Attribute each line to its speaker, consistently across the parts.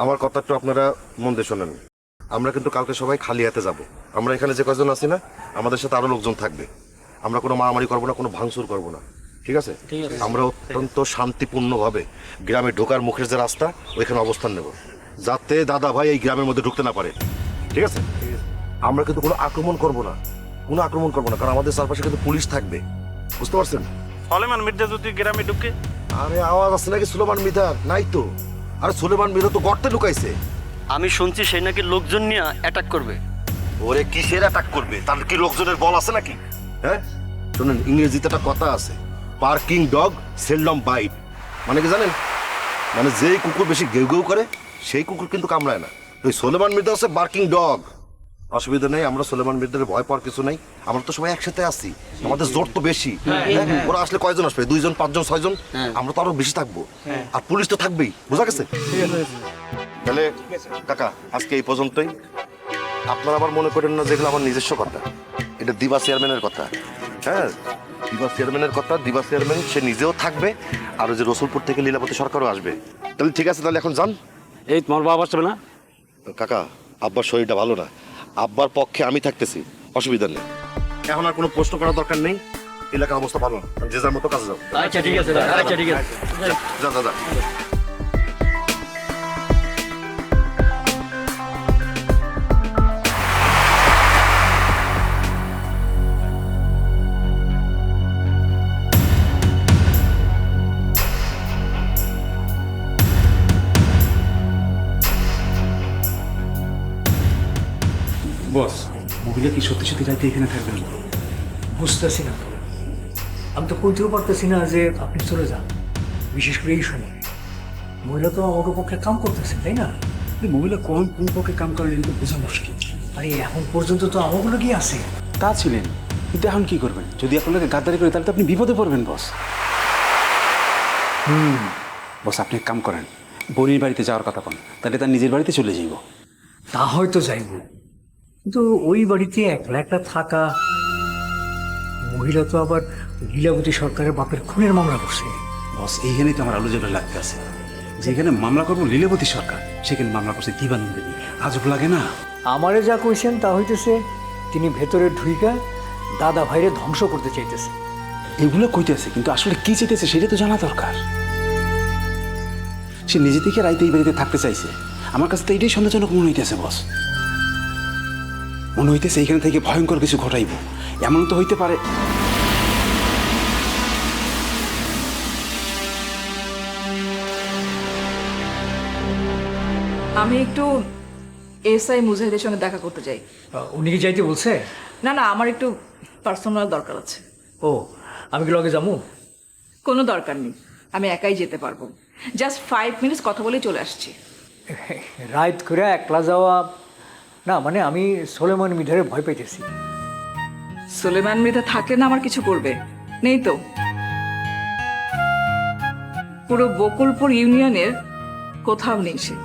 Speaker 1: আমার কথা একটু আপনারা মন দিয়ে শোনেন। আমরা কিন্তু কালকে সবাই খালি হাতে যাব। আমরা এখানে যে কয়জন আছি না, আমাদের সাথে আরো লোকজন থাকবে। আমরা কোনো মারামারি করবো না, কোনো ভাঙচুর করবো না, ঠিক আছে? আমরা অত্যন্ত শান্তিপূর্ণভাবে গ্রামে ঢোকার মুখের যে রাস্তা ওইখানে অবস্থান নেব, যাতে দাদা ভাই এই গ্রামের মধ্যে ঢুকতে না পারে, ঠিক আছে? আমরা কিন্তু কোনো আক্রমণ করবো না, কোনো আক্রমণ করবো না, কারণ আমাদের চারপাশে কিন্তু পুলিশ থাকবে, বুঝতে পারছেন?
Speaker 2: সলেমান মির্জা যদি গ্রামে ঢুকে?
Speaker 1: আরে আওয়াজ আছে নাকি সুলেমান মৃধা? নাই তো। আরে সুলেমান মৃধা তো গর্তে লুকাইছে।
Speaker 3: আমি শুনছি সেই নাকি লোকজন নিয়ে অ্যাটাক করবে।
Speaker 1: ওরে কিসের অ্যাটাক করবে? তার কি লোকজনের বল আছে নাকি? হ্যাঁ শুনুন, ইংরেজিতে একটা কথা আছে, পার্কিং ডগ সেলডম বাইট। মানে কি জানেন? মানে যেই কুকুর বেশি ঘেউ ঘেউ করে সেই কুকুর কিন্তু কামড়ায় না। ওই সুলেমান মৃধা হচ্ছে বার্কিং ডগ। অসুবিধা নেই, আমরা সুলেমান মৃধার ভয় পাওয়ার কিছু নেই। আমরা তো সবাই একসাথে আছি, আমাদের জোর তো বেশি। ওরা আসলে কয়জন আসবে? 2 জন 5 জন 6 জন, আমরা তো আরো বেশি থাকবো। আর পুলিশ তো থাকবেই, বোঝা গেছে? তাহলে কাকা আজকে এই পর্যন্তই। আপনারা আবার মনে করেন না যেগুলো আমার নিজস্ব কথা, এটা দিবা চেয়ারম্যানের কথা। হ্যাঁ, দিবা চেয়ারম্যানের কথা। দিবা চেয়ারম্যান সে নিজেও থাকবে, আর ওই যে রসুলপুর থেকে লীলাবতী সরকারও আসবে। তাহলে ঠিক আছে, তাহলে এখন যান।
Speaker 2: এই তোমার বাবা আসবে না?
Speaker 1: কাকা, আব্বার শরীরটা ভালো না, আব্বার পক্ষে আমি থাকতেছি, অসুবিধা নেই। এখন আর কোনো প্রশ্ন করার দরকার নেই, এলাকার অবস্থা ভালো না, যে যার মতো কাজে যাও।
Speaker 3: আচ্ছা ঠিক আছে, আচ্ছা ঠিক আছে।
Speaker 1: যা দাদা।
Speaker 4: বস, মহিলা কি সত্যি সত্যি রাতে এখানে থাকবেন?
Speaker 5: বুঝতেছি না তো, আমি তো কইতেও পারতেছি না যে আপনি চলে যান, বিশেষ করে এই সময়। মহিলা তো আমার পক্ষে কাম করতেছেন, তাই না?
Speaker 4: এই মহিলা কোন পক্ষে কাম করেন এটা বোঝা মুশকিল।
Speaker 5: আরে এখন পর্যন্ত তো আমাগুলো কি আছে?
Speaker 4: তা ছিলেন, কিন্তু এখন কি করবেন? যদি আপনাকে গাদ্দারি করে তাহলে তো আপনি বিপদে পড়বেন বস। বস, আপনি এক কাম করেন, বোনের বাড়িতে যাওয়ার কথা কোন, তাহলে তার নিজের বাড়িতে চলে যাইব।
Speaker 5: তা হয়তো যাইব, কিন্তু ওই বাড়িতে একলা একটা থাকা। মহিলা তো আবার লীলাবতী সরকারের বাপের খুনের মামলা করছে।
Speaker 4: বস, এইখানেই তো আমার আলো জ্বলে লাগতে আছে। যেখানে মামলা করবো লীলাবতী সরকার, সেখানে মামলা করছে দিবানন্দিনী। আজব লাগে না?
Speaker 5: আমারে যা কইছেন তা হইতেছে তিনি ভেতরে ঢুইকা দাদা ভাইরে ধ্বংস করতে চাইতেছে।
Speaker 4: এগুলো কইতেছে, কিন্তু আসলে কি চাইতেছে সেটা তো জানা দরকার। সে নিজে থেকে রাইতে এই বাড়িতে থাকতে চাইছে, আমার কাছে তো এটাই সন্দেহজনক মনে হইতেছে বস। মনে হইতেছে এইখানে থেকে ভয়ঙ্কর কিছু ঘটাইব, এমন তো হইতে পারে।
Speaker 6: আমি একটু এসআই মুজাহিদের সঙ্গে দেখা করতে চাই।
Speaker 5: উনি কি যাইতে বলছে?
Speaker 6: না না, আমার একটু পার্সোনাল দরকার আছে।
Speaker 5: ও, আমি কি লগে যাবো?
Speaker 6: কোনো দরকার নেই, আমি একাই যেতে পারবো। জাস্ট 5 মিনিটস কথা বলেই চলে আসছি।
Speaker 5: রাইত করে একলা যাওয়া না, মানে আমি সোলেমান মিধারে ভয় পাইতেছি।
Speaker 6: সুলেমান মৃধা থাকলে না আমার কিছু করবে? নেই তো। পুরো বকুলপুর ইউনিয়নের কোথাও নেই সে,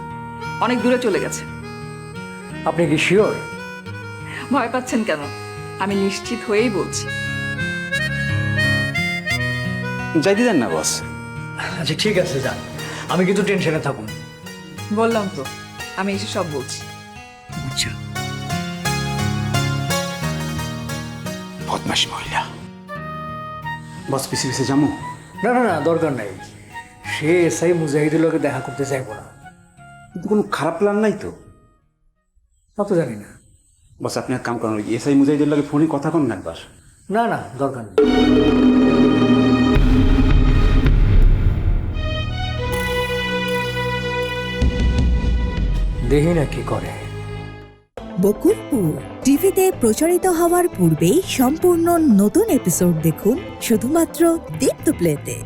Speaker 6: অনেক দূরে চলে গেছে।
Speaker 5: আপনি কি শিওর?
Speaker 6: ভয় পাচ্ছেন কেন? আমি নিশ্চিত হয়েই বলছি।
Speaker 4: যাইতে দেন না বস।
Speaker 5: আচ্ছা ঠিক আছে, যান, আমি কিন্তু টেনশনে থাকুন।
Speaker 6: বললাম তো, আমি এসে সব বলছি।
Speaker 5: আচ্ছা।
Speaker 4: বদমাস মহিলা। বস, পিছে পিছে যাবো?
Speaker 5: না না না, দরকার নাই। সে এসআই মুজাহিদের লোকে দেখা করতে চাইবো না।
Speaker 4: কিন্তু কোনো খারাপ প্ল্যান নাই তো?
Speaker 5: তা তো জানি না।
Speaker 4: বস, আপনি এক কাম করেন, এসআই মুজাহিদের লাগে ফোনে কথা কন না একবার।
Speaker 5: না না, দরকার নেই। দেখি না কি করে।
Speaker 7: বকুলপুর টিভিতে প্রচারিত হওয়ার পূর্বেই সম্পূর্ণ নতুন এপিসোড দেখুন শুধুমাত্র দীপ্ত প্লেতে।